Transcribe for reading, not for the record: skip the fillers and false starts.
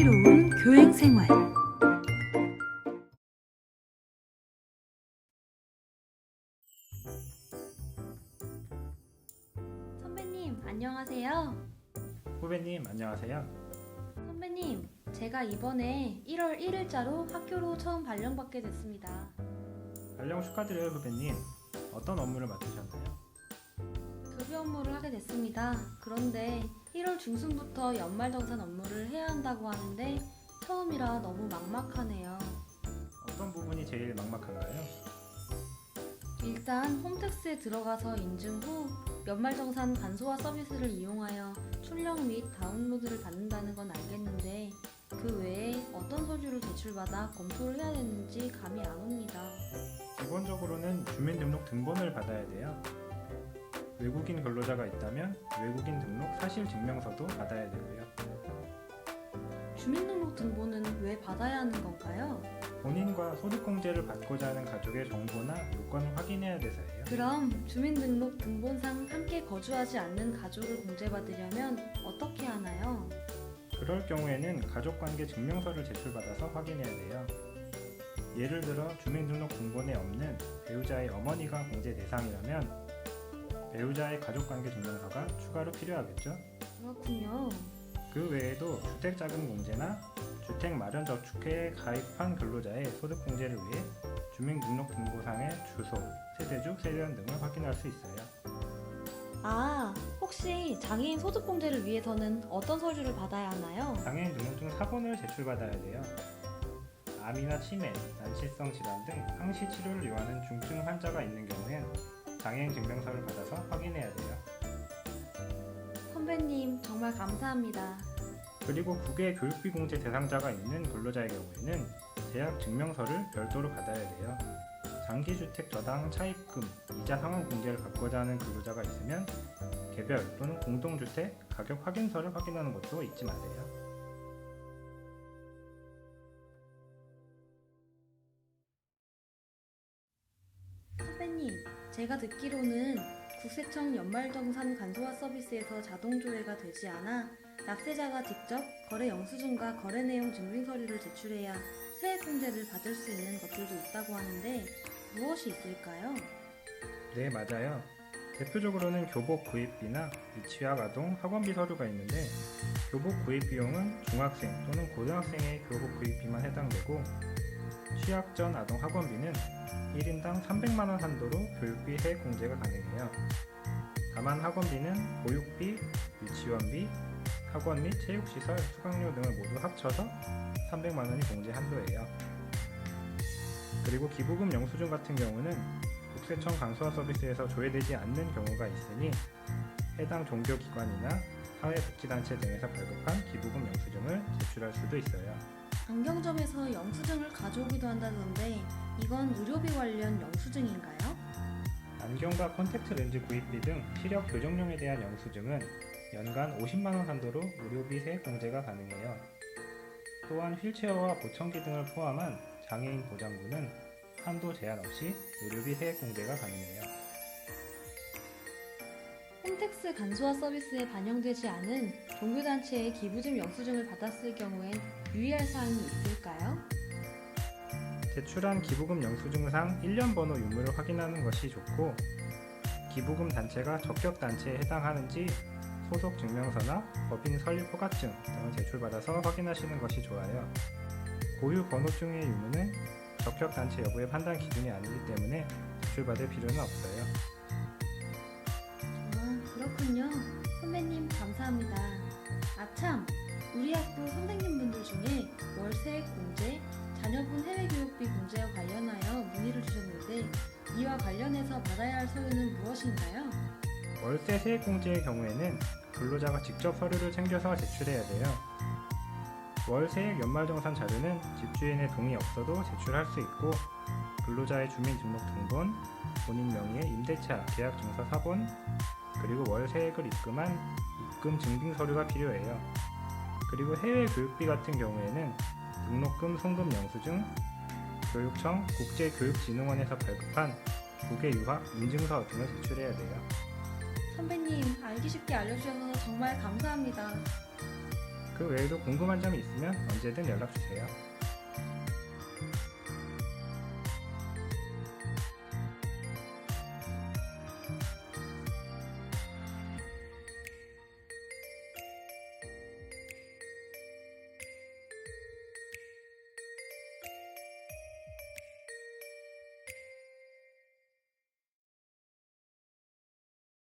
슬기로운 교행생활. 선배님, 안녕하세요. 후배님 안녕하세요. 선배님, 제가 이번에 1월 1일자로 학교로 처음 발령받게 됐습니다. 발령 축하드려요 후배님. 어떤 업무를 맡으셨나요? 교비 업무를 하게 됐습니다. 그런데 1월 중순부터 연말정산 업무를 해야 한다고 하는데 처음이라 너무 막막하네요. 어떤 부분이 제일 막막한가요? 일단 홈택스에 들어가서 인증 후 연말정산 간소화 서비스를 이용하여 출력 및 다운로드를 받는다는 건 알겠는데 그 외에 어떤 서류를 제출받아 검토를 해야 되는지 감이 안 옵니다. 기본적으로는 주민등록 등본을 받아야 돼요. 외국인 근로자가 있다면 외국인 등록 사실 증명서도 받아야 되고요. 주민등록 등본은 왜 받아야 하는 건가요? 본인과 소득공제를 받고자 하는 가족의 정보나 요건을 확인해야 돼서예요. 그럼 주민등록 등본상 함께 거주하지 않는 가족을 공제받으려면 어떻게 하나요? 그럴 경우에는 가족관계 증명서를 제출받아서 확인해야 돼요. 예를 들어 주민등록 등본에 없는 배우자의 어머니가 공제 대상이라면 배우자의 가족관계 증명서가 추가로 필요하겠죠. 그렇군요. 그 외에도 주택자금 공제나 주택마련저축회에 가입한 근로자의 소득공제를 위해 주민등록등본상의 주소, 세대주, 세대원 등을 확인할 수 있어요. 아, 혹시 장애인 소득공제를 위해서는 어떤 서류를 받아야 하나요? 장애인 등록증 사본을 제출받아야 돼요. 암이나 치매, 난치성 질환 등 항시 치료를 요하는 중증 환자가 있는 경우엔 장애인 증명서를 받아서 확인해야 돼요. 선배님, 정말 감사합니다. 그리고 국외 교육비 공제 대상자가 있는 근로자의 경우에는 재학 증명서를 별도로 받아야 돼요. 장기주택 저당 차입금, 이자 상환 공제를 받고자 하는 근로자가 있으면 개별 또는 공동주택 가격 확인서를 확인하는 것도 잊지 마세요. 선배님, 제가 듣기로는 국세청 연말정산 간소화 서비스에서 자동 조회가 되지 않아 납세자가 직접 거래 영수증과 거래 내용 증빙 서류를 제출해야 세액공제를 받을 수 있는 것들도 있다고 하는데 무엇이 있을까요? 네, 맞아요. 대표적으로는 교복 구입비나 유치학 아동 학원비 서류가 있는데 교복 구입 비용은 중학생 또는 고등학생의 교복 구입비만 해당되고 취학 전 아동 학원비는 1인당 300만원 한도로 교육비 세액 공제가 가능해요. 다만 학원비는 보육비, 유치원비, 학원 및 체육시설, 수강료 등을 모두 합쳐서 300만원이 공제 한도예요. 그리고 기부금 영수증 같은 경우는 국세청 간소화 서비스에서 조회되지 않는 경우가 있으니 해당 종교기관이나 사회복지단체 등에서 발급한 기부금 영수증을 제출할 수도 있어요. 안경점에서 영수증을 가져오기도 한다던데 이건 의료비 관련 영수증인가요? 안경과 콘택트 렌즈 구입비 등 시력 교정용에 대한 영수증은 연간 50만원 한도로 의료비 세액 공제가 가능해요. 또한 휠체어와 보청기 등을 포함한 장애인 보장구는 한도 제한 없이 의료비 세액 공제가 가능해요. 홈택스 간소화 서비스에 반영되지 않은 종교단체의 기부금 영수증을 받았을 경우엔 유의할 사항이 있을까요? 제출한 기부금 영수증상 1년 번호 유무를 확인하는 것이 좋고 기부금 단체가 적격 단체에 해당하는지 소속 증명서나 법인 설립 허가증 등을 제출받아서 확인하시는 것이 좋아요. 고유 번호증의 유무는 적격 단체 여부의 판단 기준이 아니기 때문에 제출받을 필요는 없어요. 아, 그렇군요. 선배님, 감사합니다. 아참, 우리 학교 선생님분들 중에 월세액 공제, 자녀분 해외교육비 공제와 관련하여 문의를 주셨는데 이와 관련해서 받아야 할 서류는 무엇인가요? 월세 세액 공제의 경우에는 근로자가 직접 서류를 챙겨서 제출해야 돼요. 월세액 연말정산 자료는 집주인의 동의 없어도 제출할 수 있고 근로자의 주민등록등본, 본인 명의의 임대차 계약증서 사본, 그리고 월세액을 입금한 입금 증빙 서류가 필요해요. 그리고 해외 교육비 같은 경우에는 등록금 송금 영수증, 교육청 국제교육진흥원에서 발급한 국외 유학 인증서 등을 제출해야 돼요. 선배님, 알기 쉽게 알려주셔서 정말 감사합니다. 그 외에도 궁금한 점이 있으면 언제든 연락 주세요.